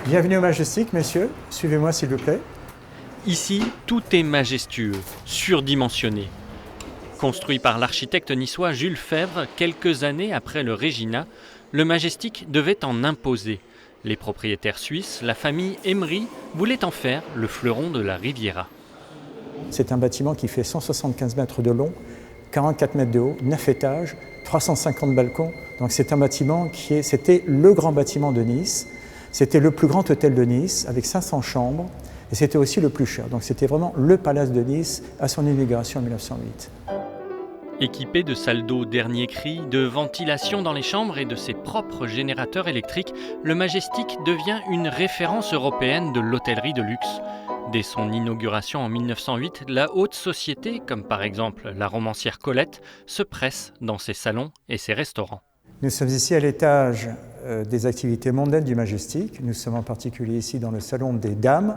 Bienvenue au Majestic, messieurs. Suivez-moi s'il vous plaît. Ici, tout est majestueux, surdimensionné. Construit par l'architecte niçois Jules Febvre quelques années après le Regina, le Majestic devait en imposer. Les propriétaires suisses, la famille Emery, voulaient en faire le fleuron de la Riviera. C'est un bâtiment qui fait 175 mètres de long, 44 mètres de haut, 9 étages, 350 balcons. Donc c'est un bâtiment c'était le grand bâtiment de Nice. C'était le plus grand hôtel de Nice avec 500 chambres et c'était aussi le plus cher. Donc c'était vraiment le palace de Nice à son inauguration en 1908. Équipé de salles d'eau dernier cri, de ventilation dans les chambres et de ses propres générateurs électriques, le Majestic devient une référence européenne de l'hôtellerie de luxe. Dès son inauguration en 1908, la haute société, comme par exemple la romancière Colette, se presse dans ses salons et ses restaurants. Nous sommes ici à l'étage des activités mondaines du Majestic. Nous sommes en particulier ici dans le salon des dames.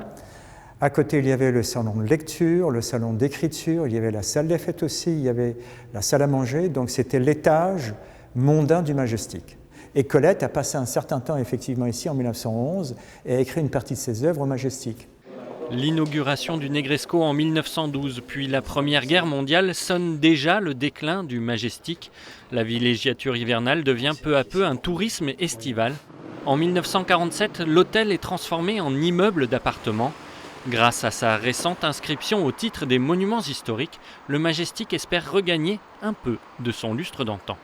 À côté, il y avait le salon de lecture, le salon d'écriture, il y avait la salle des fêtes aussi, il y avait la salle à manger. Donc c'était l'étage mondain du Majestic. Et Colette a passé un certain temps effectivement ici en 1911 et a écrit une partie de ses œuvres au Majestic. L'inauguration du Negresco en 1912, puis la Première Guerre mondiale sonnent déjà le déclin du Majestic. La villégiature hivernale devient peu à peu un tourisme estival. En 1947, l'hôtel est transformé en immeuble d'appartements. Grâce à sa récente inscription au titre des monuments historiques, le Majestic espère regagner un peu de son lustre d'antan.